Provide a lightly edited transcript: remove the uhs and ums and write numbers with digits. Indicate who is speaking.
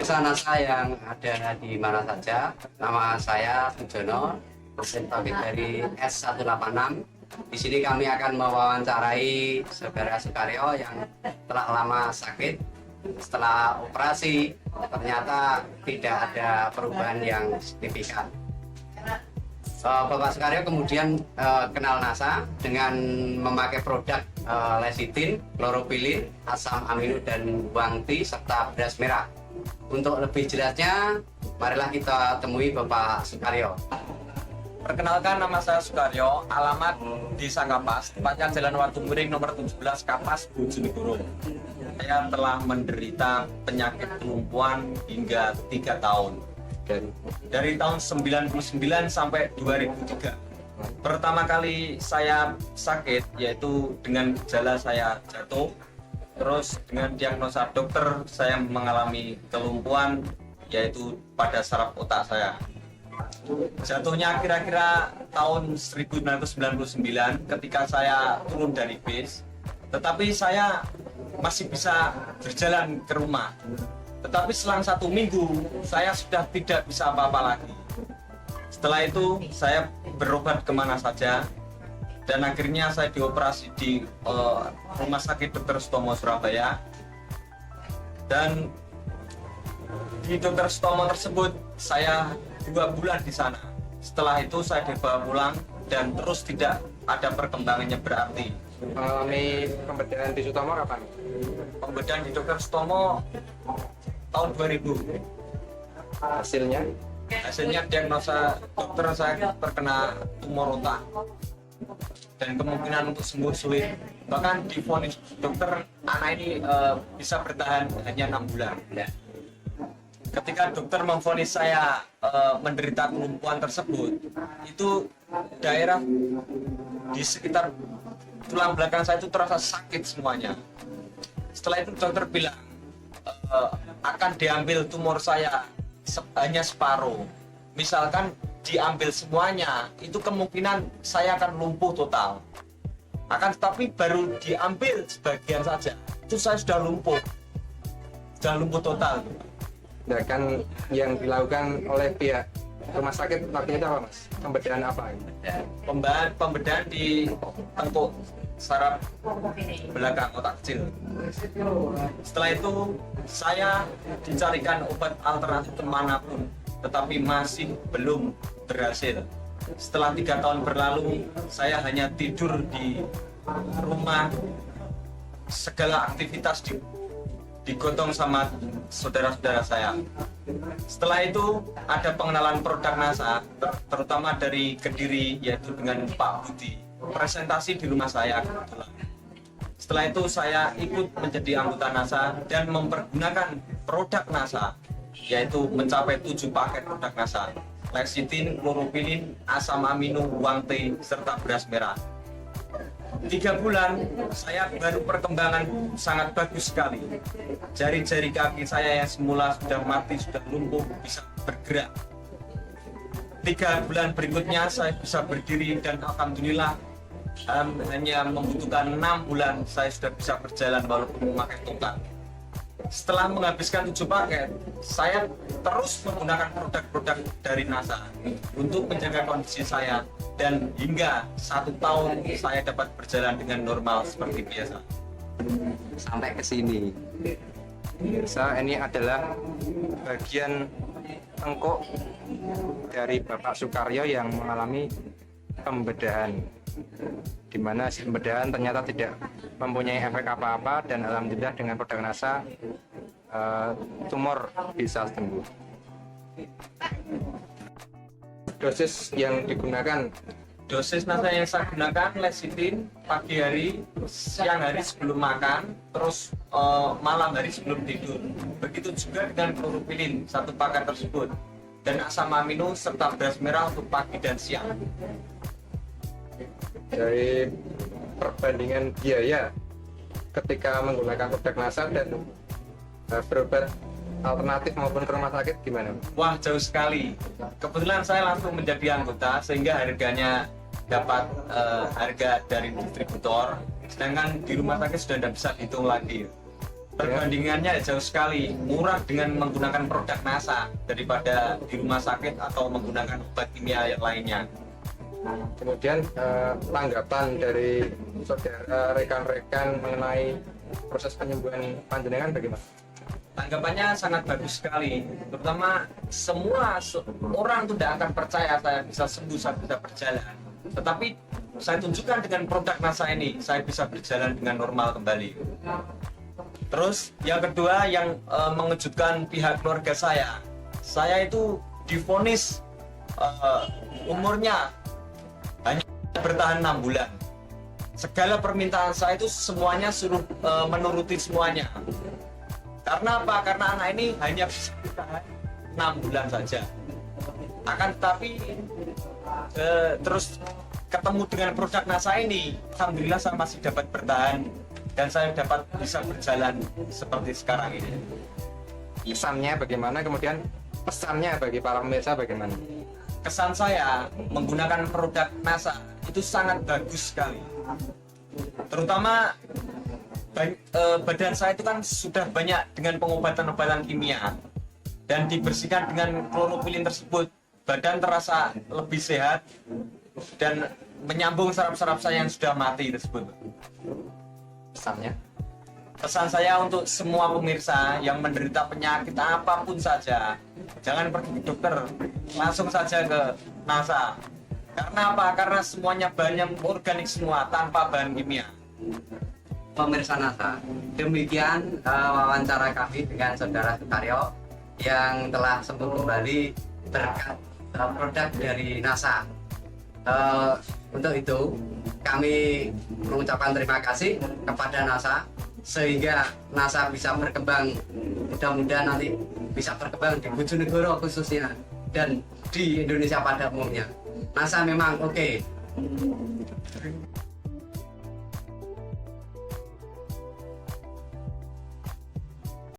Speaker 1: NASA yang ada di mana saja. Nama saya Sujono, dosen pamit dari S186. Di sini kami akan mewawancarai saudara Sukaryo yang telah lama sakit. Setelah operasi, ternyata tidak ada perubahan yang signifikan. Bapak Sukaryo kemudian kenal NASA dengan memakai produk lecitin, kloropilin, asam amino dan wangti serta beras merah. Untuk lebih jelasnya, marilah kita temui Bapak Sukaryo.
Speaker 2: Perkenalkan, nama saya Sukaryo, alamat di Kapas, tepatnya Jalan Watu Muring nomor 17 Kapas, Bojonegoro. Saya telah menderita penyakit kelumpuhan hingga 3 tahun. Dari tahun 99 sampai 2003. Pertama kali saya sakit yaitu dengan gejala saya jatuh. Terus dengan diagnosa dokter saya mengalami kelumpuhan yaitu pada saraf otak saya. Jatuhnya kira-kira tahun 1999 ketika saya turun dari bis. Tetapi saya masih bisa berjalan ke rumah. Tetapi selang 1 minggu saya sudah tidak bisa apa-apa lagi. Setelah itu saya berobat kemana saja dan akhirnya saya dioperasi di Rumah Sakit Dr. Sutomo Surabaya. Dan di Dr. Sutomo tersebut saya 2 bulan di sana. Setelah itu saya dibawa pulang dan terus tidak ada perkembangannya berarti.
Speaker 3: Mengalami pembedahan di Sutomo kapan?
Speaker 2: Pembedahan di Dr. Sutomo tahun 2000. Hasilnya diagnosa dokter saya terkena tumor otak dan kemungkinan untuk sembuh sulit. Bahkan divonis dokter anak ini bisa bertahan hanya 6 bulan. Ketika dokter memvonis saya menderita kelumpuhan tersebut, itu daerah di sekitar tulang belakang saya itu terasa sakit semuanya. Setelah itu dokter bilang akan diambil tumor saya hanya separuh. Misalkan diambil semuanya, itu kemungkinan saya akan lumpuh total. Akan tetapi baru diambil sebagian saja, itu saya sudah lumpuh total.
Speaker 3: Nah, kan yang dilakukan oleh pihak rumah sakit waktu itu apa, Mas? Pembedahan apa?
Speaker 2: Pembedahan di tengkuk saraf belakang otak kecil. Setelah itu saya dicarikan obat alternatif manapun, tetapi masih belum berhasil. Setelah 3 tahun berlalu, saya hanya tidur di rumah, segala aktivitas digotong sama saudara-saudara saya. Setelah itu ada pengenalan produk NASA, terutama dari Kediri, yaitu dengan Pak Budi. Presentasi di rumah saya kebetulan. Setelah itu saya ikut menjadi anggota NASA dan mempergunakan produk NASA, yaitu mencapai 7 paket produk NASA: lecitin, kloropilin, asam amino, wangti, serta beras merah. 3 bulan saya baru perkembangan sangat bagus sekali. Jari-jari kaki saya yang semula sudah mati, sudah lumpuh, bisa bergerak. 3 bulan berikutnya saya bisa berdiri dan alhamdulillah hanya membutuhkan 6 bulan saya sudah bisa berjalan walaupun memakai tongkat. Setelah menghabiskan 7 paket, saya terus menggunakan produk-produk dari NASA untuk menjaga kondisi saya, dan hingga 1 tahun saya dapat berjalan dengan normal seperti biasa.
Speaker 1: Sampai ke sini.
Speaker 3: Pemirsa, ini adalah bagian tengkuk dari Bapak Sukaryo yang mengalami pembedahan, di mana pembedahan ternyata tidak mempunyai efek apa-apa, dan alhamdulillah dengan produk NASA tumor bisa sembuh. Dosis yang digunakan,
Speaker 2: Dosis NASA yang saya gunakan lecitin pagi hari, siang hari sebelum makan, terus malam hari sebelum tidur. Begitu juga dengan kloropilin 1 paket tersebut, dan asam amino serta beras merah untuk pagi dan siang.
Speaker 3: dari perbandingan biaya ketika menggunakan produk NASA dan berobat alternatif maupun ke rumah sakit gimana?
Speaker 2: Wah, jauh sekali. Kebetulan saya langsung menjadi anggota sehingga harganya dapat harga dari distributor, sedangkan di rumah sakit sudah tidak bisa dihitung lagi. Perbandingannya jauh sekali, murah dengan menggunakan produk NASA daripada di rumah sakit atau menggunakan obat kimia yang lainnya.
Speaker 3: Kemudian tanggapan dari saudara rekan-rekan mengenai proses penyembuhan panjenengan bagaimana?
Speaker 2: Tanggapannya sangat bagus sekali, terutama semua orang tidak akan percaya saya bisa sembuh, saya bisa berjalan. Tetapi saya tunjukkan dengan produk NASA ini, saya bisa berjalan dengan normal kembali. Terus yang kedua yang mengejutkan pihak keluarga saya itu divonis umurnya hanya bertahan 6 bulan. Segala permintaan saya itu semuanya suruh menuruti semuanya. Karena apa? Karena anak ini hanya bisa bertahan 6 bulan saja. Akan tetapi terus ketemu dengan produk NASA ini, alhamdulillah saya masih dapat bertahan dan saya dapat bisa berjalan seperti sekarang ini.
Speaker 3: Kesannya bagaimana, kemudian pesannya bagi para pemirsa bagaimana?
Speaker 2: Kesan saya menggunakan produk NASA itu sangat bagus sekali. Terutama badan saya itu kan sudah banyak dengan pengobatan-obatan kimia dan dibersihkan dengan klorofilin tersebut. Badan terasa lebih sehat dan menyambung saraf-saraf saya yang sudah mati tersebut.
Speaker 3: Pesannya?
Speaker 2: Pesan saya untuk semua pemirsa yang menderita penyakit apapun saja, jangan pergi ke dokter, langsung saja ke NASA. Karena apa? Karena semuanya bahannya organik semua, tanpa bahan kimia.
Speaker 1: Pemirsa NASA, demikian wawancara kami dengan Saudara Sukaryo yang telah sembuh kembali berkat produk dari NASA. Untuk itu kami mengucapkan terima kasih kepada NASA sehingga NASA bisa berkembang, mudah-mudahan nanti bisa berkembang di Bojonegoro khususnya dan di Indonesia pada umumnya. NASA memang oke.